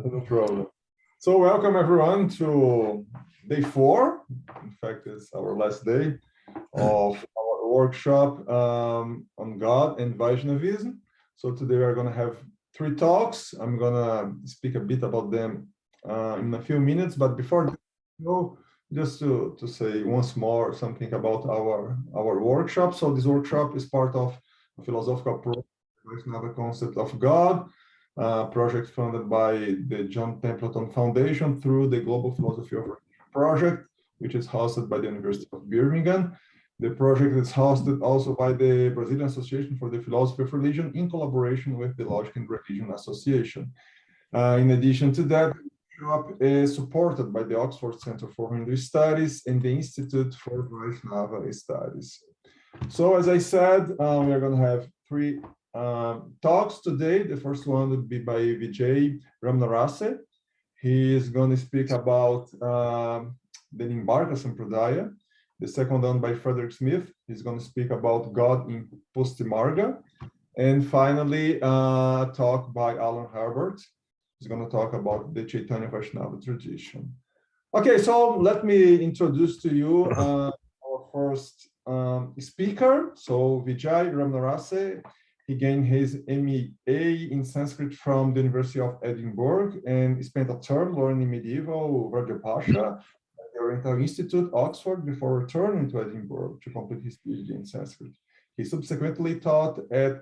No problem. So welcome everyone to day 4. In fact, it's our last day of our workshop on God and Vaiṣṇavism. So today we're going to have 3 talks. I'm going to speak a bit about them in a few minutes. But before that, just to say once more something about our workshop. So this workshop is part of a philosophical project, Vaiṣṇava concept of God, project funded by the John Templeton Foundation through the Global Philosophy of Religion project, which is hosted by the University of Birmingham. The project is hosted also by the Brazilian Association for the Philosophy of Religion in collaboration with the Logic and Religion Association. In addition to that, the workshop is supported by the Oxford Center for Hindu Studies and the Institute for Vaiṣṇava Studies. So as I said, we are going to have 3 talks today. The first one would be by Vijay Ramnarace. He is going to speak about the Nimbārka Sampradāya. The second one by Frederick Smith. He's going to speak about God in Pushtimarga. And finally, a talk by Alan Herbert. He's going to talk about the Chaitanya Vaishnava tradition. Okay, so let me introduce to you our first speaker. So Vijay Ramnarace. He gained his MA in Sanskrit from the University of Edinburgh and spent a term learning medieval Rajapasha at the Oriental Institute, Oxford, before returning to Edinburgh to complete his PhD in Sanskrit. He subsequently taught at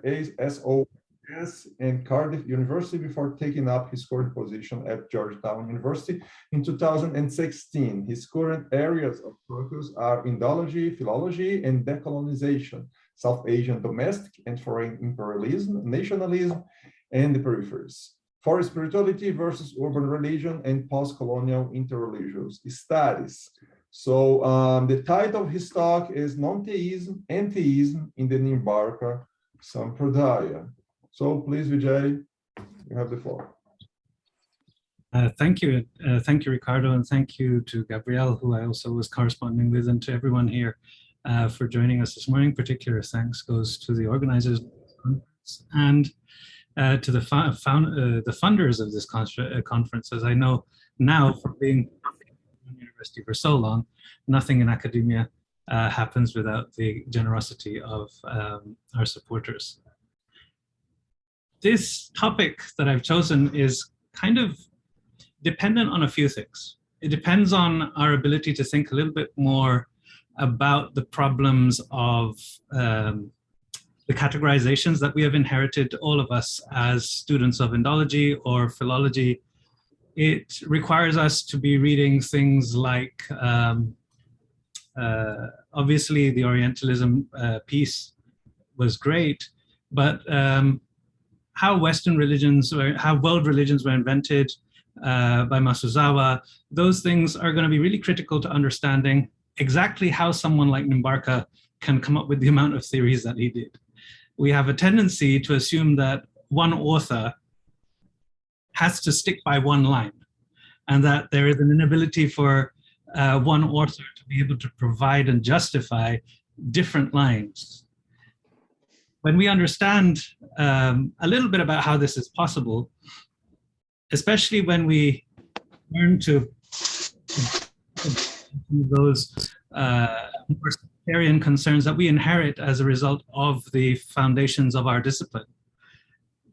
SOS and Cardiff University before taking up his current position at Georgetown University in 2016. His current areas of focus are Indology, philology, and decolonization, South Asian domestic and foreign imperialism, nationalism, and the peripheries, for spirituality versus urban religion, and post-colonial interreligious studies. So the title of his talk is Non-theism and Theism in the Nimbārka Sampradāya. So please, Vijay, you have the floor. Thank you, Ricardo, and thank you to Gabrielle, who I also was corresponding with, and to everyone here for joining us this morning. Particular thanks goes to the organizers of this conference and to the funders of this conference. As I know now from being at the university for so long, nothing in academia happens without the generosity of our supporters. This topic that I've chosen is kind of dependent on a few things. It depends on our ability to think a little bit more about the problems of the categorizations that we have inherited, all of us as students of Indology or philology. It requires us to be reading things like, obviously the Orientalism piece was great, but how Western religions, or how world religions were invented by Masuzawa, those things are going to be really critical to understanding exactly how someone like Nimbārka can come up with the amount of theories that he did. We have a tendency to assume that one author has to stick by one line, and that there is an inability for one author to be able to provide and justify different lines. When we understand a little bit about how this is possible, especially when we learn to those more sectarian concerns that we inherit as a result of the foundations of our discipline,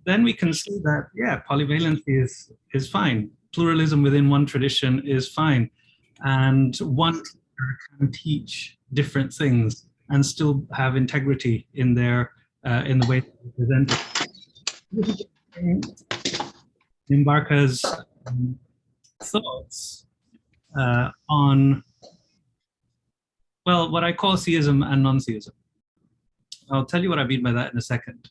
then we can see that, yeah, polyvalency is fine. Pluralism within one tradition is fine. And one teacher can teach different things and still have integrity in their in the way they present it. Nimbārka's thoughts on, well, what I call theism and non-theism. I'll tell you what I mean by that in a second.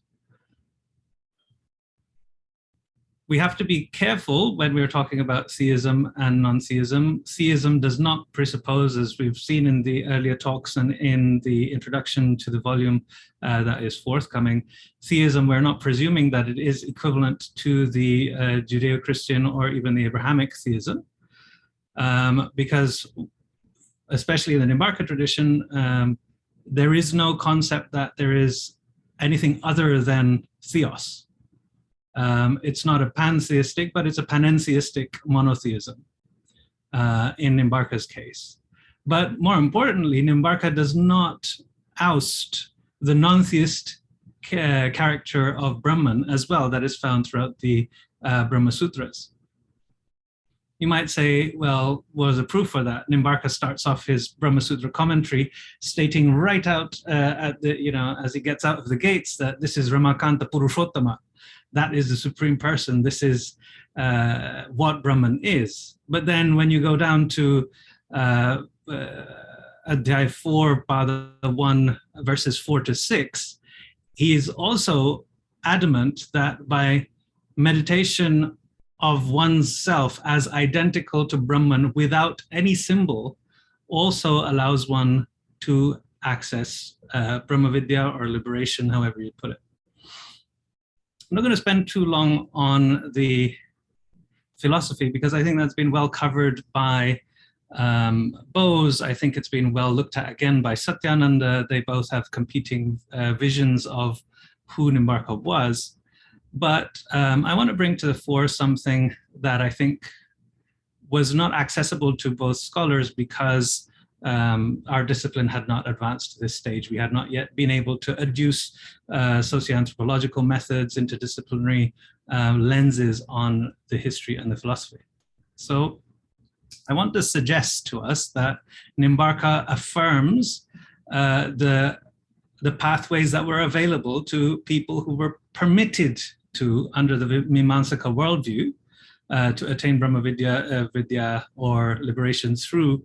We have to be careful when we're talking about theism and non-theism. Theism does not presuppose, as we've seen in the earlier talks and in the introduction to the volume that is forthcoming, theism, we're not presuming that it is equivalent to the Judeo-Christian or even the Abrahamic theism, because especially in the Nimbārka tradition, there is no concept that there is anything other than theos. It's not a pantheistic, but it's a panentheistic monotheism in Nimbārka's case. But more importantly, Nimbārka does not oust the non-theist character of Brahman as well that is found throughout the Brahma Sutras. You might say, well, what is the proof for that? Nimbārka starts off his Brahma Sutra commentary stating right out at the, as he gets out of the gates, that this is Ramakanta Purushottama. That is the Supreme Person. This is what Brahman is. But then when you go down to Adhyaya 4, Pada 1, verses 4 to 6, he is also adamant that by meditation of one's self as identical to Brahman without any symbol also allows one to access Brahmavidya or liberation, however you put it. I'm not going to spend too long on the philosophy because I think that's been well covered by Bose. I think it's been well looked at again by Satyananda. They both have competing visions of who Nimbārka was. But I want to bring to the fore something that I think was not accessible to both scholars because our discipline had not advanced to this stage. We had not yet been able to adduce socio-anthropological methods, interdisciplinary lenses on the history and the philosophy. So I want to suggest to us that Nimbārka affirms the pathways that were available to people who were permitted to, under the Mimamsaka worldview, to attain Brahmavidya, Vidya, or liberation through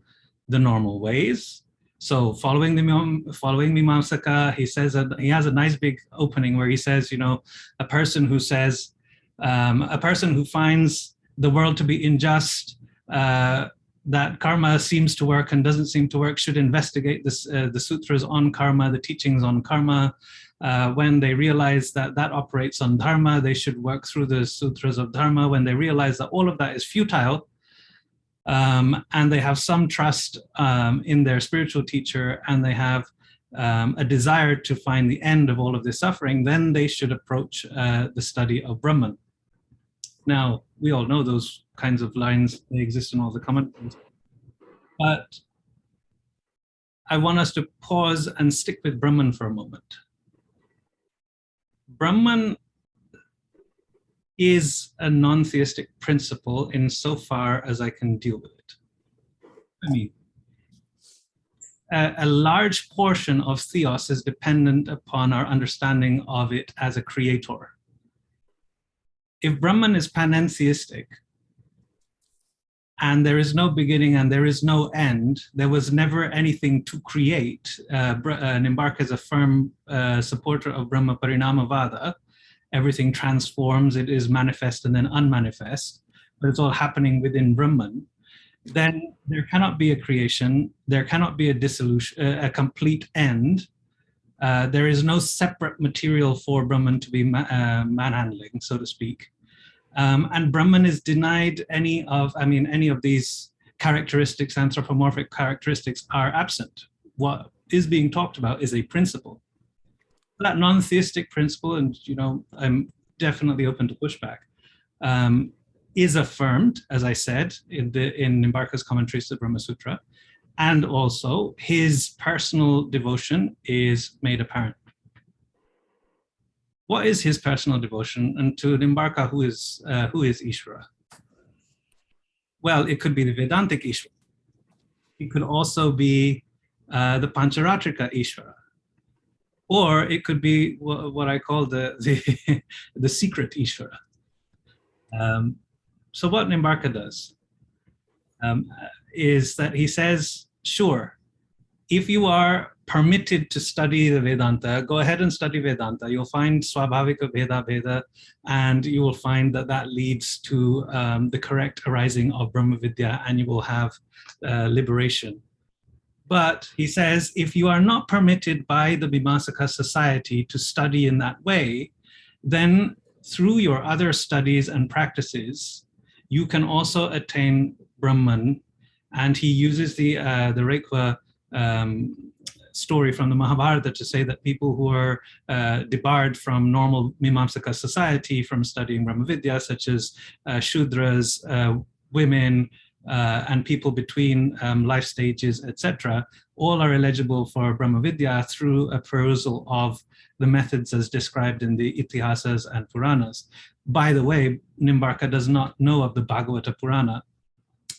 the normal ways. So following Mimamsaka, he says that he has a nice big opening where he says, a person who says, a person who finds the world to be unjust, that karma seems to work and doesn't seem to work, should investigate this, the sutras on karma, the teachings on karma. When they realize that that operates on dharma, they should work through the sutras of dharma. When they realize that all of that is futile, and they have some trust in their spiritual teacher, and they have a desire to find the end of all of this suffering, then they should approach the study of Brahman. Now, we all know those kinds of lines, they exist in all the commentaries. But I want us to pause and stick with Brahman for a moment. Brahman is a non-theistic principle insofar as I can deal with it. I mean, a large portion of theos is dependent upon our understanding of it as a creator. If Brahman is panentheistic, and there is no beginning and there is no end, there was never anything to create. Nimbārka is a firm supporter of Brahma Parinamavada. Everything transforms, it is manifest and then unmanifest, but it's all happening within Brahman. Then there cannot be a creation, there cannot be a dissolution, a complete end. There is no separate material for Brahman to be manhandling, so to speak. And Brahman is denied any of these characteristics, anthropomorphic characteristics are absent. What is being talked about is a principle. That non-theistic principle, and I'm definitely open to pushback, is affirmed, as I said, in Nimbārka's commentaries to the Brahma Sutra, and also his personal devotion is made apparent. What is his personal devotion? And to Nimbārka, who is Ishvara? Well, it could be the Vedantic Ishvara. It could also be the Pancharatrika Ishvara. Or it could be what I call the secret Ishvara. So what Nimbārka does is that he says, sure, if you are permitted to study the Vedanta, go ahead and study Vedanta. You'll find Swabhavika Veda, and you will find that that leads to the correct arising of Brahmavidya, and you will have liberation. But he says, if you are not permitted by the Mimamsaka society to study in that way, then through your other studies and practices, you can also attain Brahman. And he uses the Reikva story from the Mahabharata to say that people who are debarred from normal Mimamsaka society from studying Brahmavidya, such as Shudras, women, and people between life stages, etc., all are eligible for Brahmavidya through a perusal of the methods as described in the Itihasas and Puranas. By the way, Nimbārka does not know of the Bhagavata Purana,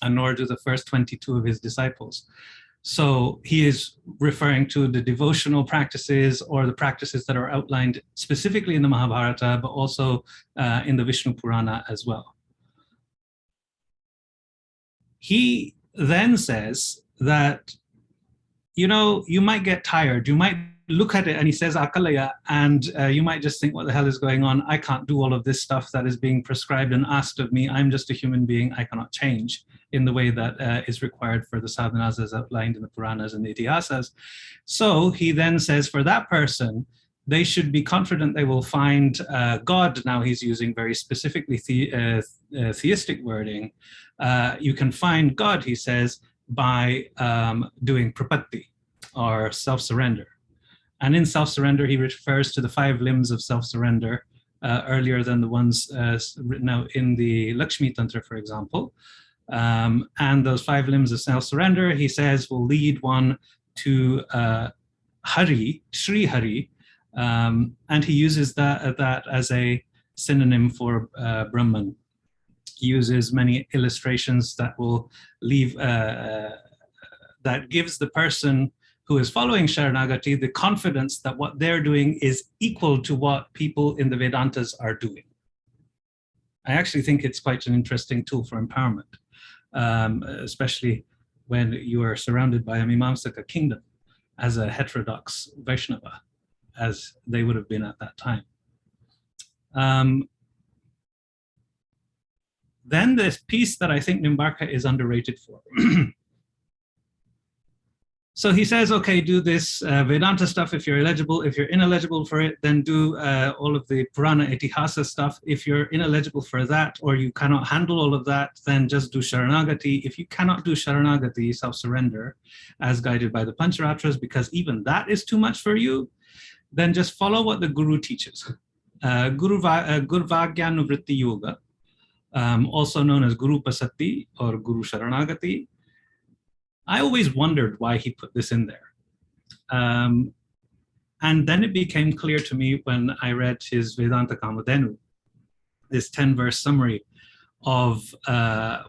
and nor do the first 22 of his disciples. So he is referring to the devotional practices or the practices that are outlined specifically in the Mahabharata, but also in the Vishnu Purana as well. He then says that, you know, you might get tired, you might look at it, and he says akalaya, and you might just think, what the hell is going on? I can't do all of this stuff that is being prescribed and asked of me. I'm just a human being. I cannot change in the way that is required for the sadhanas as outlined in the Puranas and the Itihasas. So he then says for that person, they should be confident they will find God. Now he's using very specifically theistic wording. You can find God, he says, by doing prapatti, or self-surrender. And in self-surrender, he refers to the 5 limbs of self-surrender earlier than the ones written out in the Lakshmi Tantra, for example. And those 5 limbs of self-surrender, he says, will lead one to Hari, Sri Hari, and he uses that as a synonym for Brahman. He uses many illustrations that will leave, that gives the person who is following Sharanagati the confidence that what they're doing is equal to what people in the Vedantas are doing. I actually think it's quite an interesting tool for empowerment, especially when you are surrounded by a Mimamsaka kingdom as a heterodox Vaishnava, as they would have been at that time. Then this piece that I think Nimbārka is underrated for. So he says, okay, do this Vedanta stuff if you're eligible. If you're ineligible for it, then do all of the Purana Itihasa stuff. If you're ineligible for that, or you cannot handle all of that, then just do Sharanagati. If you cannot do Sharanagati, self-surrender, as guided by the Pancharatras, because even that is too much for you, then just follow what the Guru teaches. Guru Vagyanuvritti Yoga, also known as Guru Pasatti or Guru Sharanagati. I always wondered why he put this in there. And then it became clear to me when I read his Vedanta Kamadhenu, this 10-verse summary of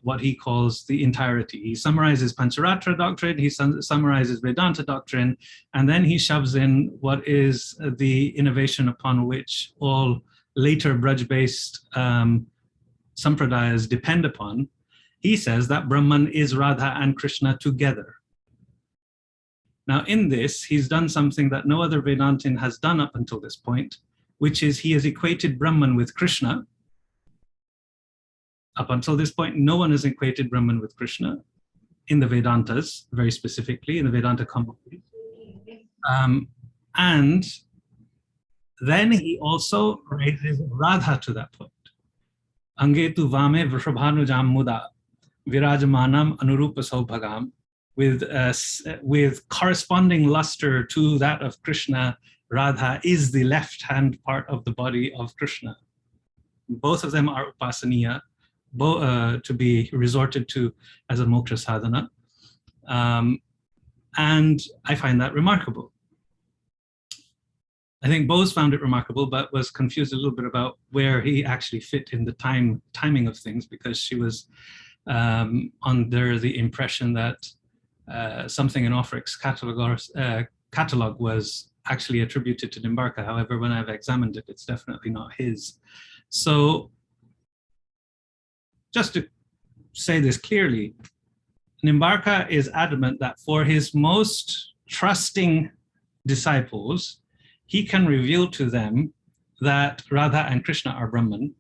what he calls the entirety. He summarizes Pancharatra doctrine, he summarizes Vedanta doctrine, and then he shoves in what is the innovation upon which all later Braj-based Sampradāyas depend upon. He says that Brahman is Radha and Krishna together. Now in this, he's done something that no other Vedantin has done up until this point, which is he has equated Brahman with Krishna. Up until this point, no one has equated Brahman with Krishna in the Vedantas, very specifically, in the Vedanta commentary. And then he also raises Radha to that point. Angetu vame vrishabhanujam muda virajamanam anurupa saubhagam, with corresponding luster to that of Krishna. Radha is the left-hand part of the body of Krishna. Both of them are upasaniya, to be resorted to as a moksha sadhana. And I find that remarkable. I think Bose found it remarkable, but was confused a little bit about where he actually fit in the timing of things, because she was under the impression that something in Ofric's catalog was actually attributed to Nimbārka. However, when I've examined it, it's definitely not his. So just to say this clearly, Nimbārka is adamant that for his most trusting disciples, he can reveal to them that Radha and Krishna are Brahman,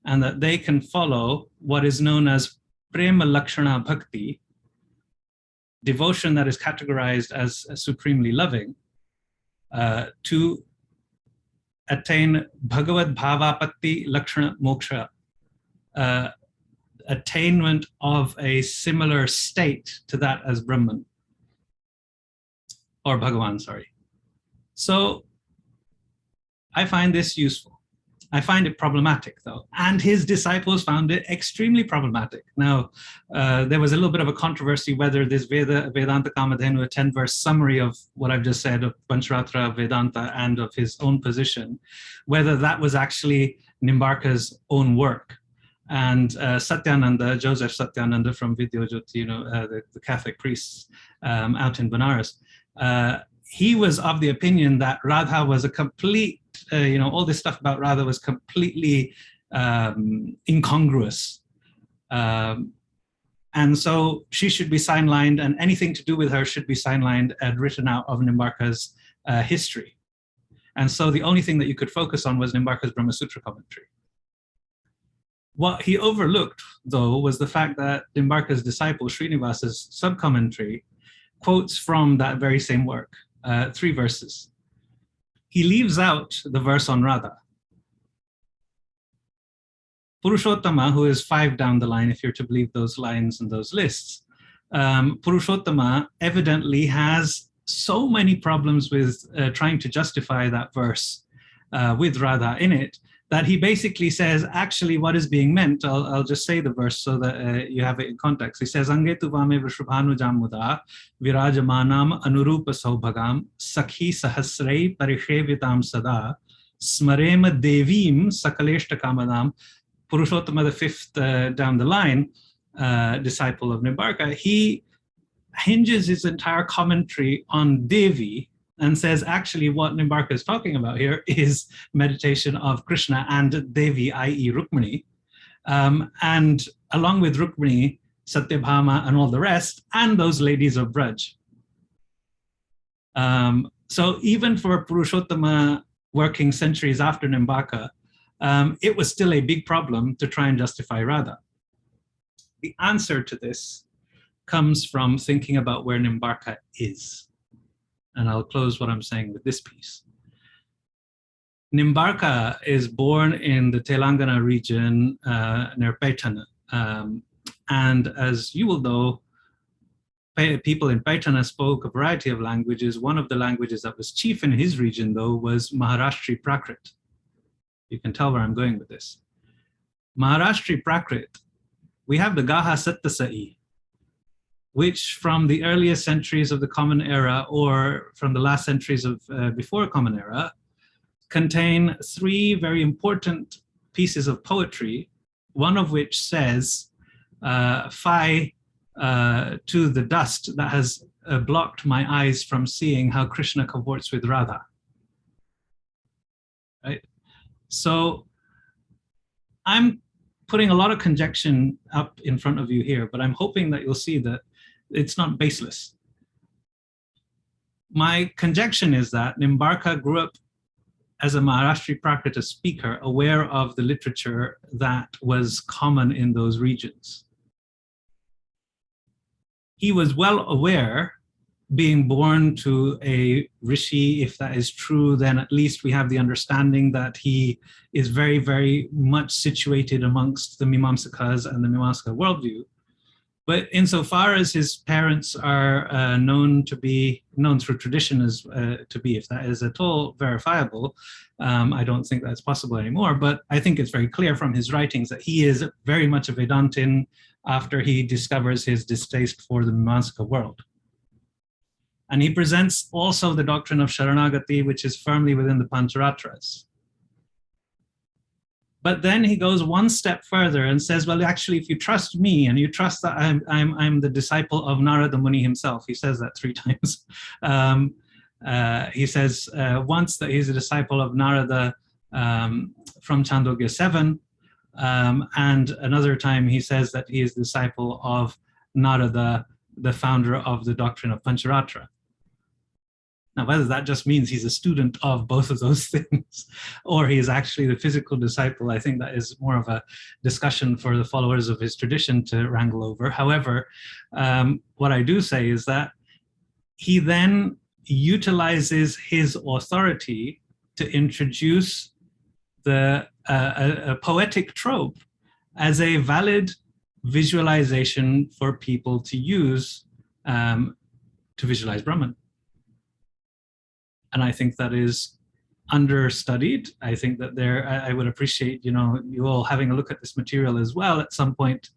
and that they can follow what is known as Prema Lakshana Bhakti, devotion that is categorized as supremely loving, to attain Bhagavad Bhavapatti Lakshana Moksha, attainment of a similar state to that as Brahman. or Bhagavan, sorry. So I find this useful. I find it problematic, though, and his disciples found it extremely problematic. Now, there was a little bit of a controversy whether this Vedanta Kamadhenu, a 10-verse summary of what I've just said of Pancharatra Vedanta and of his own position, whether that was actually Nimbārka's own work. And Satyananda, Joseph Satyananda from Vidyajyoti, the Catholic priests out in Benares, he was of the opinion that Radha was a complete, all this stuff about Radha was completely incongruous. And so she should be sidelined, and anything to do with her should be sidelined and written out of Nimbārka's history. And so the only thing that you could focus on was Nimbārka's Brahma Sutra commentary. What he overlooked, though, was the fact that Nimbārka's disciple, Srinivasa's sub-commentary, quotes from that very same work, 3 verses. He leaves out the verse on Radha. Purushottama, who is 5 down the line, if you're to believe those lines and those lists, Purushottama evidently has so many problems with trying to justify that verse with Radha in it, that he basically says, actually, what is being meant, I'll just say the verse so that you have it in context. He says, Angetu vame vrishubhanu jamuda virajamanam anurupa saubhagam sakhi sahasrei parishevitam sada smarema devim sakaleshta kamadam. Purushottama, the 5th down the line, disciple of Nimbārka, he hinges his entire commentary on Devi, and says, actually, what Nimbārka is talking about here is meditation of Krishna and Devi, i.e. Rukmini. And along with Rukmini, Satyabhama, and all the rest, and those ladies of Braj. So even for Purushottama working centuries after Nimbārka, it was still a big problem to try and justify Radha. The answer to this comes from thinking about where Nimbārka is. And I'll close what I'm saying with this piece. Nimbārka is born in the Telangana region near Paitana. And as you will know, people in Paitana spoke a variety of languages. One of the languages that was chief in his region, though, was Maharashtri Prakrit. You can tell where I'm going with this. Maharashtri Prakrit, we have the Gaha Sattasai, which from the earliest centuries of the Common Era or from the last centuries of before Common Era, contain 3 very important pieces of poetry, one of which says, Fie to the dust that has blocked my eyes from seeing how Krishna cavorts with Radha. Right? So I'm putting a lot of conjecture up in front of you here, but I'm hoping that you'll see that it's not baseless. My conjecture is that Nimbārka grew up as a Maharashtri Prakrita speaker, aware of the literature that was common in those regions. He was well aware, being born to a rishi, if that is true, then at least we have the understanding that he is very, very much situated amongst the Mimamsakas and the Mimamsaka worldview. But insofar as his parents are known through tradition as to be, if that is at all verifiable, I don't think that's possible anymore. But I think it's very clear from his writings that he is very much a Vedantin after he discovers his distaste for the Mimamsaka world. And he presents also the doctrine of Sharanagati, which is firmly within the Pancharatras. But then he goes one step further and says, well, actually, if you trust me and you trust that I'm the disciple of Narada Muni himself, he says that 3 times. He says once that he's a disciple of Narada from Chandogya 7, and another time he says that he is the disciple of Narada, the founder of the doctrine of Pancharatra. Now, whether that just means he's a student of both of those things, or he is actually the physical disciple, I think that is more of a discussion for the followers of his tradition to wrangle over. However, what I do say is that he then utilizes his authority to introduce a poetic trope as a valid visualization for people to use to visualize Brahman. And I think that is understudied. I think that I would appreciate, you all having a look at this material as well at some point,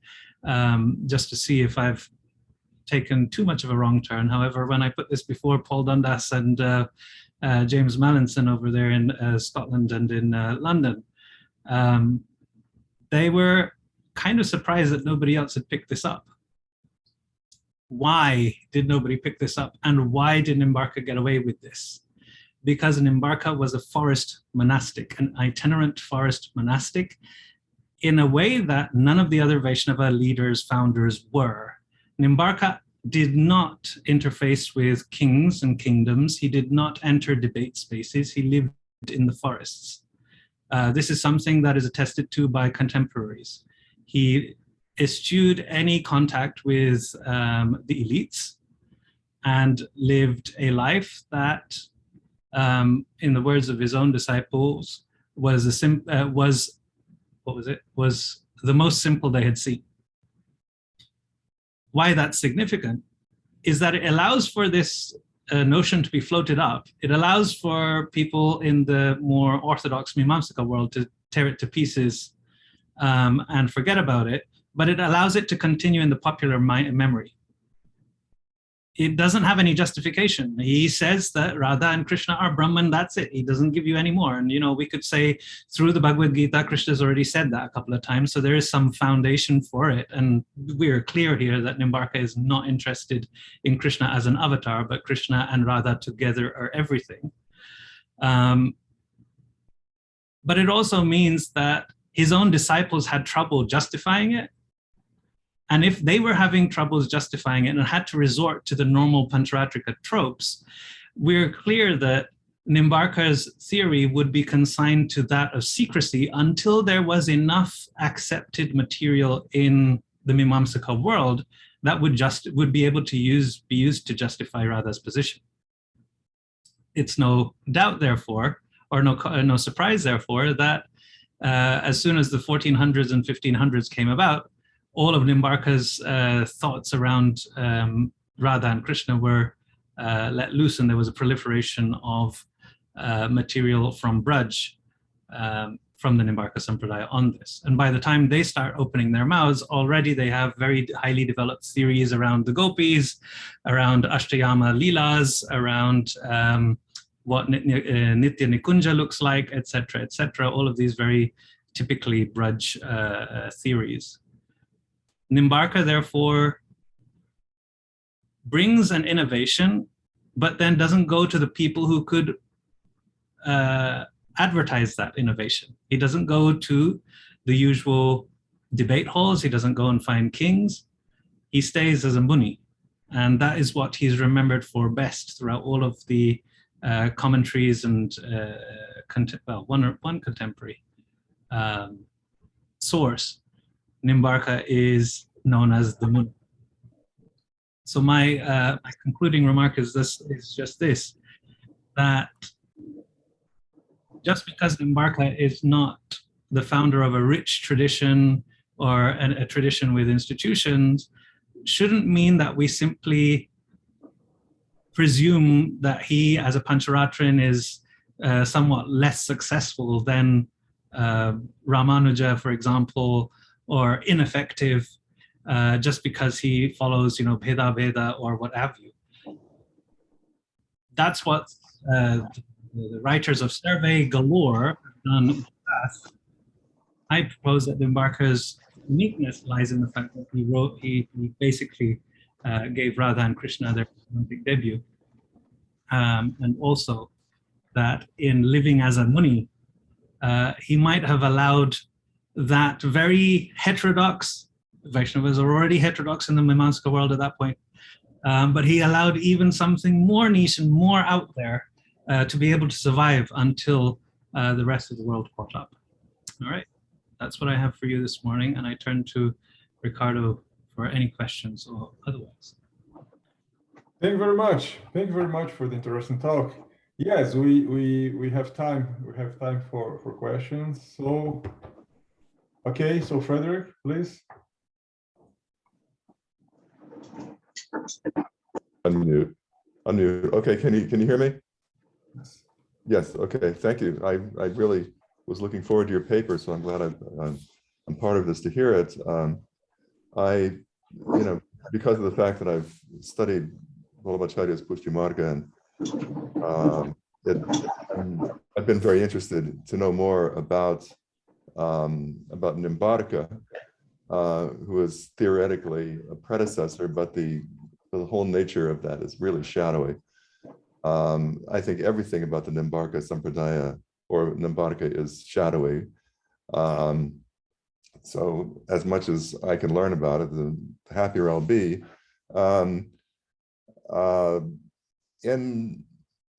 just to see if I've taken too much of a wrong turn. However, when I put this before Paul Dundas and James Mallinson over there in Scotland and in London, they were kind of surprised that nobody else had picked this up. Why did nobody pick this up? And why did Nimbārka get away with this? Because Nimbārka was a forest monastic, an itinerant forest monastic, in a way that none of the other Vaishnava leaders, founders were. Nimbārka did not interface with kings and kingdoms. He did not enter debate spaces. He lived in the forests. This is something that is attested to by contemporaries. He eschewed any contact with the elites and lived a life that, in the words of his own disciples, was the most simple they had seen. Why that's significant is that it allows for this notion to be floated up. It allows for people in the more orthodox Mimamsaka world to tear it to pieces and forget about it, but it allows it to continue in the popular memory. It doesn't have any justification. He says that Radha and Krishna are Brahman, that's it. He doesn't give you any more. And, we could say through the Bhagavad Gita, Krishna's already said that a couple of times. So there is some foundation for it. And we're clear here that Nimbārka is not interested in Krishna as an avatar, but Krishna and Radha together are everything. But it also means that his own disciples had trouble justifying it. And if they were having troubles justifying it and had to resort to the normal Pancharatrika tropes, we're clear that Nimbārka's theory would be consigned to that of secrecy until there was enough accepted material in the Mimamsaka world that would be able to be used to justify Radha's position. It's no doubt, therefore, or no surprise, therefore, that as soon as the 1400s and 1500s came about, all of Nimbārka's thoughts around Radha and Krishna were let loose, and there was a proliferation of material from Braj, from the Nimbārka Sampradāya on this. And by the time they start opening their mouths, already they have very highly developed theories around the gopis, around Ashtayama Leelas, around what Nitya Nikunja looks like, etc., etc. All of these very typically Braj theories. Nimbārka, therefore, brings an innovation, but then doesn't go to the people who could advertise that innovation. He doesn't go to the usual debate halls. He doesn't go and find kings. He stays as a muni. And that is what he's remembered for best throughout all of the commentaries and one contemporary source. Nimbārka is known as the Muni. So my concluding remark is just this, that just because Nimbārka is not the founder of a rich tradition or a tradition with institutions, shouldn't mean that we simply presume that he, as a Pancharatrin, is somewhat less successful than Ramanuja, for example, or ineffective just because he follows, Bheda Veda or what have you. That's what the writers of survey galore have done in the past. I propose that Nimbārka's uniqueness lies in the fact that he basically gave Radha and Krishna their romantic debut. And also that in living as a muni, he might have allowed that very heterodox, Vaishnavas are already heterodox in the Mimamsaka world at that point, but he allowed even something more niche and more out there to be able to survive until the rest of the world caught up. All right, that's what I have for you this morning, and I turn to Ricardo for any questions or otherwise. Thank you very much. Thank you very much for the interesting talk. Yes, we have time. We have time for questions. So, okay. So Frederick, please. Unmute. Okay. Can you hear me? Yes, okay, thank you. I really was looking forward to your paper, so I'm glad I'm part of this to hear it. I, because of the fact that I've studied Vallabhacharya's Pushtimarga, and I've been very interested to know more about Nimbārka, who is theoretically a predecessor, but the whole nature of that is really shadowy. I think everything about the Nimbārka Sampradāya or Nimbārka is shadowy. So as much as I can learn about it, the happier I'll be.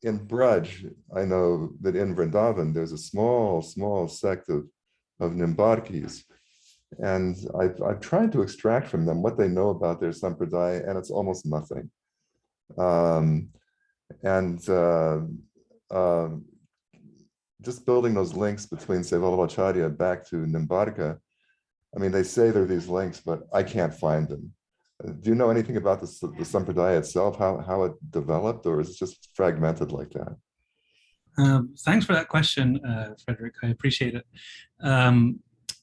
In Braj, I know that in Vrindavan, there's a small sect of Nimbārkis. And I've tried to extract from them what they know about their Sampradāya, and it's almost nothing. Just building those links between, say, Vallabhacharya back to Nimbārka, I mean, they say there are these links, but I can't find them. Do you know anything about the Sampradāya itself, how it developed, or is it just fragmented like that? Thanks for that question, Frederick. I appreciate it.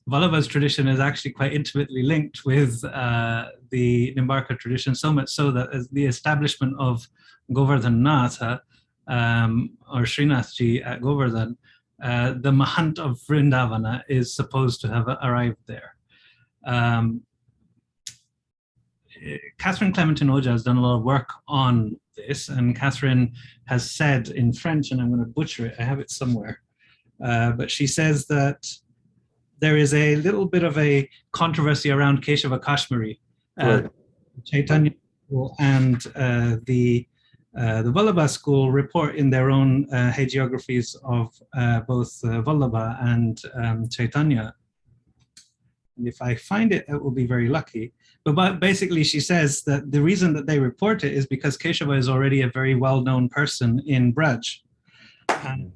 Vallabha's tradition is actually quite intimately linked with the Nimbārka tradition, so much so that as the establishment of Govardhanatha, or Srinathji at Govardhan, the Mahant of Vrindavana is supposed to have arrived there. Catherine Clementine Oja has done a lot of work on this, and Catherine has said in French, and I'm going to butcher it, I have it somewhere, but she says that there is a little bit of a controversy around Keshava Kashmiri, Right. Chaitanya and the Vallabha school report in their own hagiographies of both Vallabha and Chaitanya. And if I find it, it will be very lucky. But basically, she says that the reason that they report it is because Keshava is already a very well-known person in Braj, and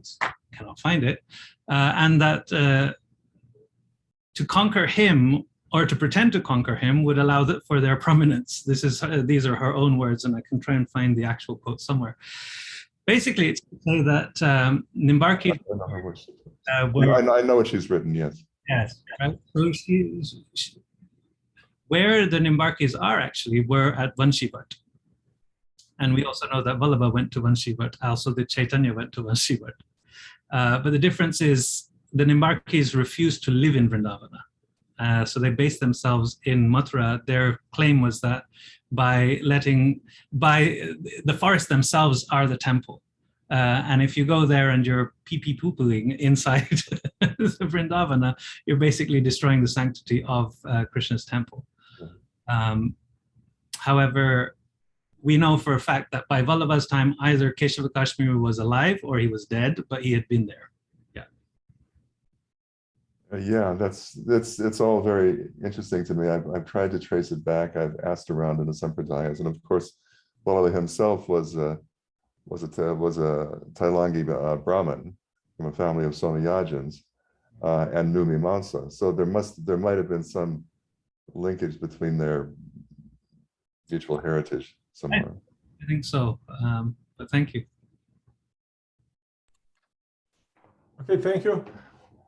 cannot find it, and that to conquer him or to pretend to conquer him would allow for their prominence. These are her own words, and I can try and find the actual quote somewhere. Basically, it's to say that Nimbārki. I know what she's written. Yes. Yes. Right? So where the Nimbārkis are actually were at Vanshivat. And we also know that Vallabha went to Vanshivat, also the Chaitanya went to Vanshivat. But the difference is the Nimbārkis refused to live in Vrindavana. So they based themselves in Mathura. Their claim was that by the forests themselves are the temple. And if you go there and you're pee-poo-pooing inside Vrindavana, you're basically destroying the sanctity of Krishna's temple. However, we know for a fact that by Vallabha's time, either Keshava Kashmiri was alive or he was dead, but he had been there. Yeah, it's all very interesting to me. I've tried to trace it back. I've asked around in the Sampradayas, and of course, Vallabha himself was a Tailangi Brahmin from a family of Somayajans and knew Mimamsa. So there might have been some linkage between their mutual heritage somewhere. I think so, but thank you. Okay, thank you.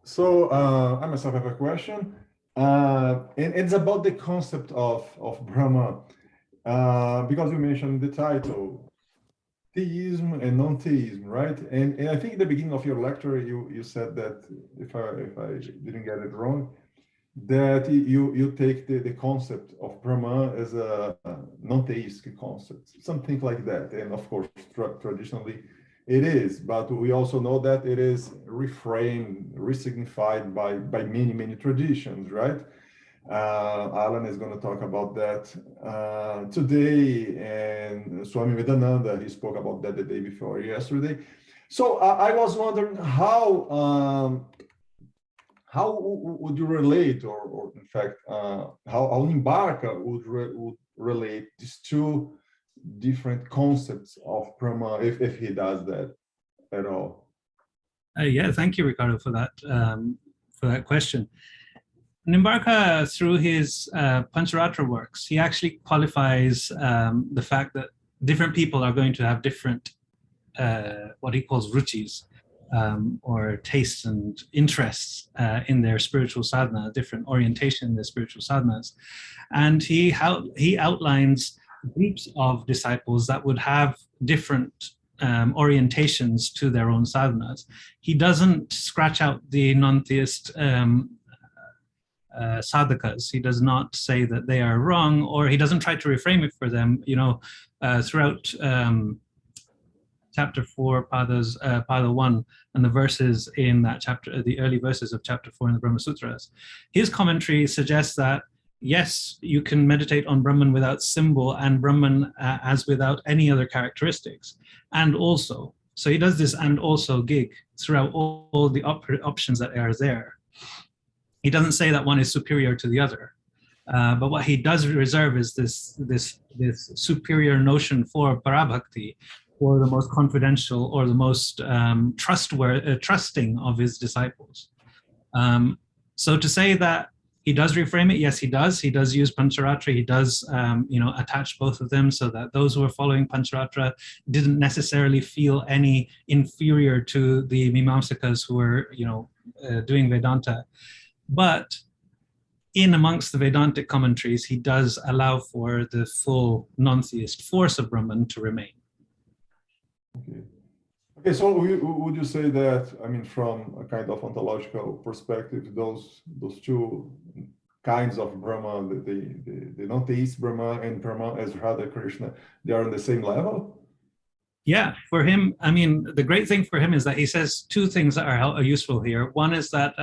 So I myself have a question, and it's about the concept of Brahma, because you mentioned the title, theism and non-theism, right? And I think at the beginning of your lecture, you said that, if I didn't get it wrong, that you take the concept of Brahma as a non-theistic concept, something like that. And of course, traditionally, it is, but we also know that it is reframed, resignified by many traditions, right? Alan is going to talk about that today, and Swami Vedananda, he spoke about that the day before yesterday. So I was wondering how would you relate, or in fact, how Nimbārka would relate these two different concepts of Brahma, if he does that at all? Yeah, thank you, Ricardo, for that question. Nimbārka, through his Pancharatra works, he actually qualifies the fact that different people are going to have different what he calls ruchis, or tastes and interests in their spiritual sadhana, different orientation in their spiritual sadhanas. And he outlines groups of disciples that would have different orientations to their own sadhanas. He doesn't scratch out the non-theist sadhakas. He does not say that they are wrong, or he doesn't try to reframe it for them. Throughout chapter 4, Pada 1, and the verses in that chapter, the early verses of chapter 4 in the Brahma Sutras, his commentary suggests that yes, you can meditate on Brahman without symbol and Brahman as without any other characteristics. And also, so he does this and also gig throughout all the options that are there. He doesn't say that one is superior to the other. But what he does reserve is this superior notion for parabhakti, or the most confidential or the most trusting of his disciples. So to say that he does reframe it, yes, he does. He does use Pancharatra. He does, attach both of them so that those who are following Pancharatra didn't necessarily feel any inferior to the Mimamsakas who were, doing Vedanta. But in amongst the Vedantic commentaries, he does allow for the full non-theist force of Brahman to remain. Okay, so would you say that, from a kind of ontological perspective, those two kinds of Brahma, the non-theist Brahma and Brahma as Radha Krishna, they are on the same level? Yeah, for him, the great thing for him is that he says two things that are useful here. One is that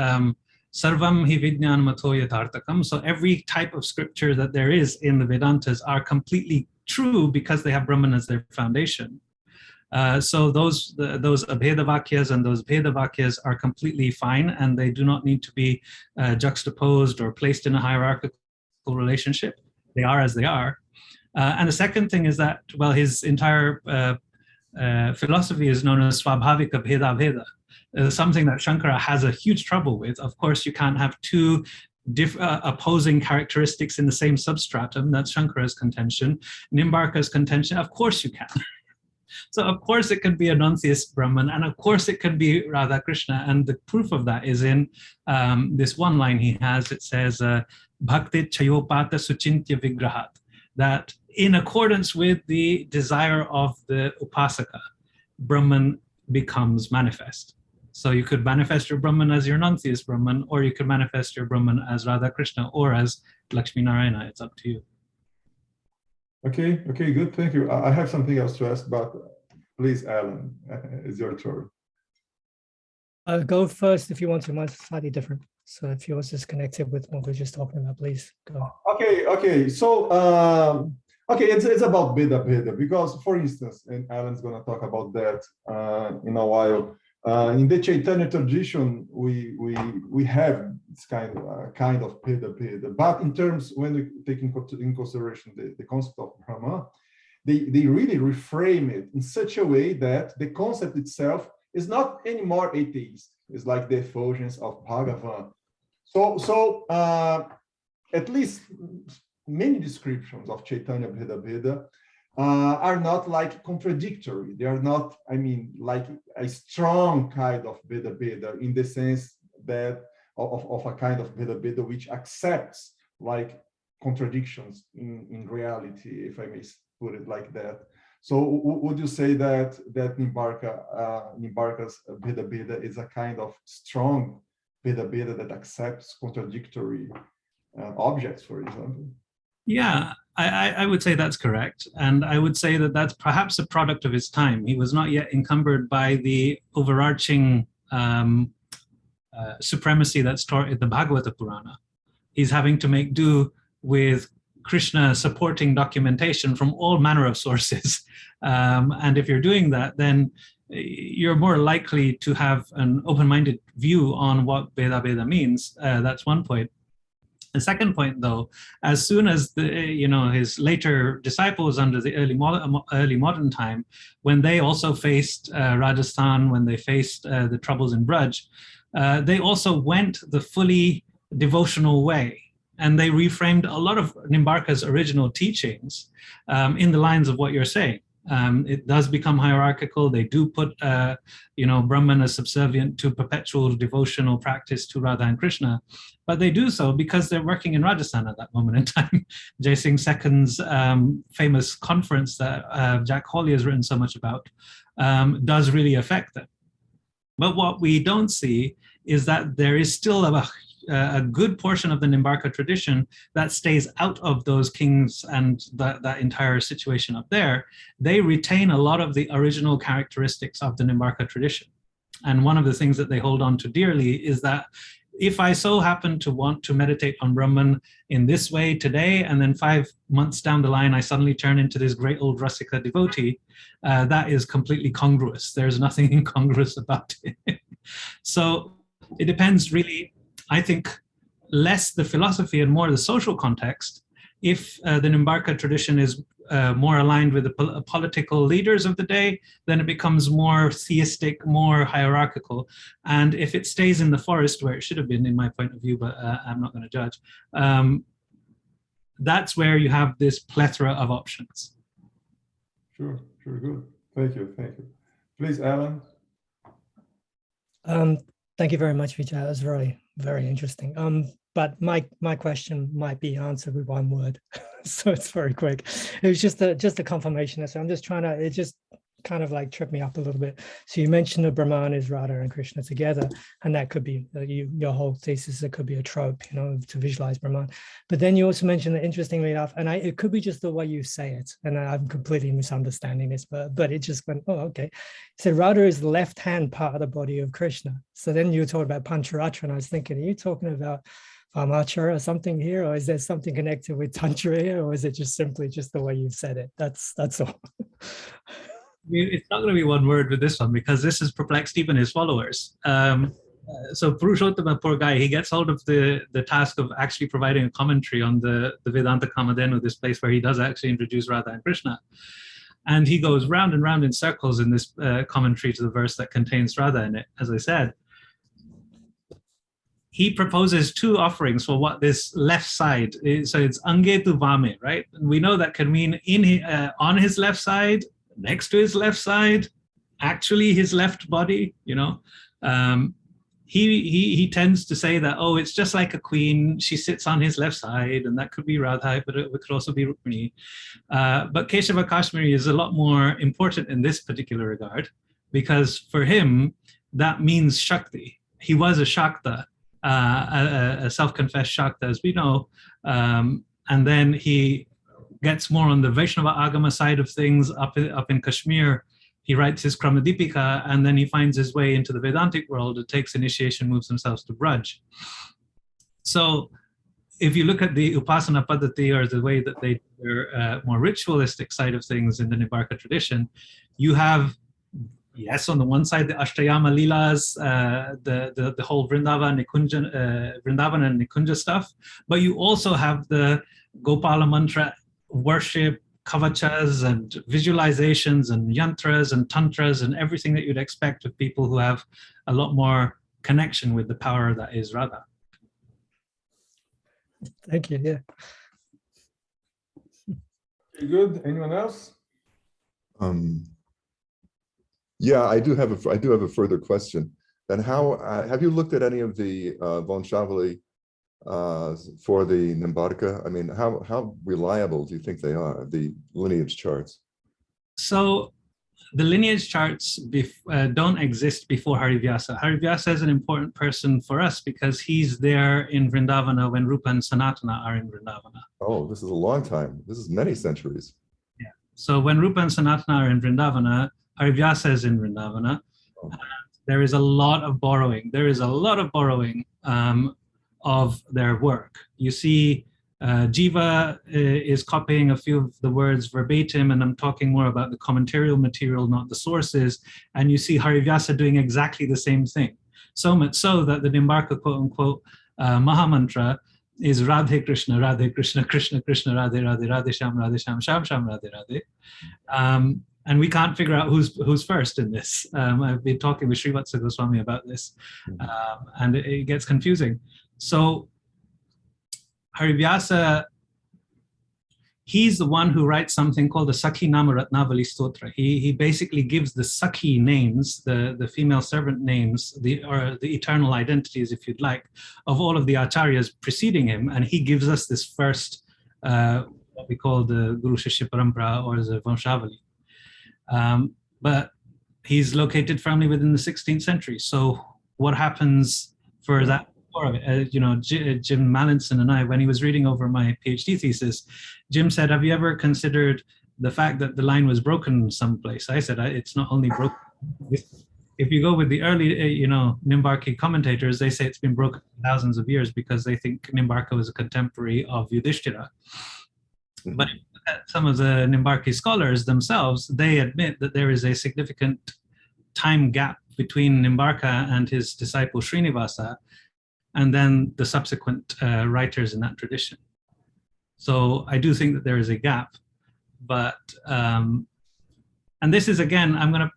Sarvam hi vijnanamato yathartakam. So every type of scripture that there is in the Vedantas are completely true because they have Brahman as their foundation. So those abheda vakyas and those bheda vakyas are completely fine, and they do not need to be juxtaposed or placed in a hierarchical relationship. They are as they are. And the second thing is that, his entire philosophy is known as Swabhavika Bheda Bheda, something that Shankara has a huge trouble with. Of course, you can't have two opposing characteristics in the same substratum. That's Shankara's contention. Nimbārka's contention, of course you can. So of course it can be a non-theist Brahman, and of course it can be Radha Krishna. And the proof of that is in this one line he has. It says, Bhakti Chayopata Suchintya Vigrahat, that in accordance with the desire of the Upasaka, Brahman becomes manifest. So you could manifest your Brahman as your non-theist Brahman, or you could manifest your Brahman as Radha Krishna or as Lakshmi Narayana. It's up to you. Okay, good, thank you. I have something else to ask, but please, Alan, it's your turn. I'll go first if you want to. Mine's slightly different. So if yours is connected with what we're just talking about, please go. Okay. So, it's about Bheda, because, for instance, and Alan's going to talk about that in a while. In the Chaitanya tradition, we have this kind of Bheda, but in terms, when we take in consideration the concept of Brahma, they really reframe it in such a way that the concept itself is not anymore atheist. It's like the effulgence of Bhagavan. So at least many descriptions of Chaitanya Bheda are not like contradictory. They are not, like a strong kind of Bheda in the sense that of a kind of Bheda which accepts like contradictions in reality, if I may put it like that. So would you say that Nimbārka's Bheda is a kind of strong Bheda that accepts contradictory objects, for example? Yeah, I would say that's correct. And I would say that that's perhaps a product of his time. He was not yet encumbered by the overarching supremacy that's taught in the Bhagavata Purana. He's having to make do with Krishna supporting documentation from all manner of sources. And if you're doing that, then you're more likely to have an open-minded view on what Bheda means. That's one point. The second point, though, as soon as his later disciples under the early modern time, when they also faced Rajasthan, when they faced the troubles in Braj, they also went the fully devotional way, and they reframed a lot of Nimbārka's original teachings in the lines of what you're saying. It does become hierarchical. They do put, Brahman as subservient to perpetual devotional practice to Radha and Krishna, but they do so because they're working in Rajasthan at that moment in time. Jai Singh Second's famous conference that Jack Hawley has written so much about does really affect them. But what we don't see is that there is still a good portion of the Nimbārka tradition that stays out of those kings and that entire situation up there. They retain a lot of the original characteristics of the Nimbārka tradition. And one of the things that they hold on to dearly is that if I so happen to want to meditate on Brahman in this way today, and then 5 months down the line, I suddenly turn into this great old Rasika devotee, that is completely congruous. There's nothing incongruous about it. So it depends really, I think, less the philosophy and more the social context. If the Nimbārka tradition is more aligned with the political leaders of the day, then it becomes more theistic, more hierarchical. And if it stays in the forest, where it should have been in my point of view, but I'm not going to judge, that's where you have this plethora of options. Sure, good. Thank you. Please, Alan. Thank you very much, Vijay. That was very, very interesting. But my question might be answered with one word, so it's very quick. It was just a confirmation. So I'm just trying to. It just kind of like tripped me up a little bit. So you mentioned the Brahman is Radha and Krishna together, and that could be your whole thesis. It could be a trope, to visualize Brahman. But then you also mentioned that, interestingly enough, and it could be just the way you say it, and I'm completely misunderstanding this, but it just went, oh, okay. So Radha is the left-hand part of the body of Krishna. So then you were talking about Pancharatra, and I was thinking, are you talking about Vamachara or something here, or is there something connected with Tantra here, or is it just simply just the way you've said it? That's all. It's not going to be one word with this one, because this has perplexed even his followers. So Purushottama, poor guy, he gets hold of the task of actually providing a commentary on the Vedanta Kamadhenu, this place where he does actually introduce Radha and Krishna. And he goes round and round in circles in this commentary to the verse that contains Radha in it, as I said. He proposes two offerings for what this left side is. So it's Ange tu Vame, right? And we know that can mean on his left side, next to his left side, actually his left body, he tends to say that, oh, it's just like a queen, she sits on his left side, and that could be Radha, but it could also be Rukmini. But Keshava Kashmiri is a lot more important in this particular regard, because for him, that means Shakti. He was a Shakta, a self-confessed Shakta, as we know, and then he gets more on the Vaishnava Agama side of things up in Kashmir. He writes his Kramadipika, and then he finds his way into the Vedantic world. It takes initiation, moves himself to Braj. So if you look at the Upasana Paddhati, or the way that they're more ritualistic side of things in the Nimbārka tradition, you have, yes, on the one side, the Ashtayama Leelas, the whole Vrindavana and Nikunja stuff, but you also have the Gopala mantra worship, kavachas and visualizations and yantras and tantras and everything that you'd expect of people who have a lot more connection with the power that is Radha. Thank you. Yeah. Good. Anyone else? Yeah, I do have a further question. Then how have you looked at any of the Vaiṣṇavism for the Nimbārka? I mean, how reliable do you think they are, the lineage charts? So the lineage charts don't exist before Harivyasa. Harivyasa is an important person for us because he's there in Vrindavana when Rupa and Sanatana are in Vrindavana. Oh, this is a long time. This is many centuries. Yeah. So when Rupa and Sanatana are in Vrindavana, Harivyasa is in Vrindavana. Oh. There is a lot of borrowing. Of their work. You see Jiva is copying a few of the words verbatim, and I'm talking more about the commentarial material, not the sources, and you see Harivyasa doing exactly the same thing. So much so that the Nimbārka quote-unquote Mahamantra is Radhe Krishna, Krishna Krishna, Radhe Radhe, Radhe Sham, Sham Sham, Radhe Radhe. And we can't figure out who's first in this. I've been talking with Srivatsa Goswami about this, and it gets confusing. So Harivyasa he's the one who writes something called the Sakhi Namaratnavali Stotra. He basically gives the Sakhi names, the female servant names, or the eternal identities, if you'd like, of all of the acharyas preceding him, and he gives us this first, what we call the Guru Shishya Parampara, or the Vaiṣṇavism. But he's located firmly within the 16th century. So what happens for that? Jim Mallinson and I, when he was reading over my PhD thesis, Jim said, have you ever considered the fact that the line was broken someplace? I said, it's not only broken. If you go with the early, Nimbārka commentators, they say it's been broken for thousands of years because they think Nimbārka was a contemporary of Yudhishthira. Mm-hmm. But if you look at some of the Nimbārka scholars themselves, they admit that there is a significant time gap between Nimbārka and his disciple Srinivasa, and then the subsequent writers in that tradition. So I do think that there is a gap, but, and this is, again, I'm going to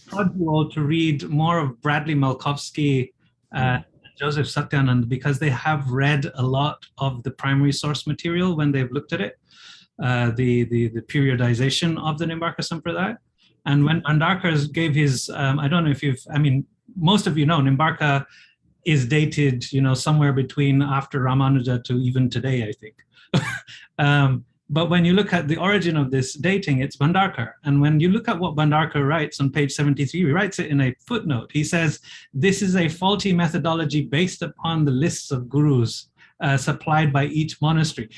plug you all to read more of Bradley Malkovsky, Joseph Satyanand, because they have read a lot of the primary source material when they've looked at it, the periodization of the Nimbārka Sampradāya. And when Bhandarkar gave his, I don't know if most of you know, Nimbārka is dated, somewhere between after Ramanuja to even today, I think. But when you look at the origin of this dating, it's Bhandarkar. And when you look at what Bhandarkar writes on page 73, he writes it in a footnote. He says, this is a faulty methodology based upon the lists of gurus supplied by each monastery.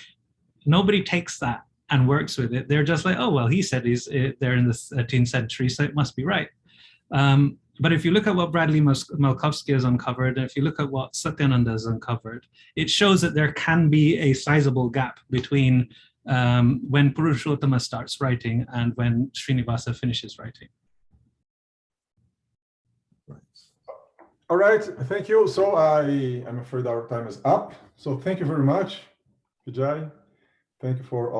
Nobody takes that and works with it. They're just like, oh, well, he said they're in the 13th century, so it must be right. But if you look at what Bradley Malkovsky has uncovered, and if you look at what Satyananda has uncovered, it shows that there can be a sizable gap between when Purushottama starts writing and when Srinivasa finishes writing. All right, thank you. So I'm afraid our time is up. So thank you very much, Vijay. Thank you for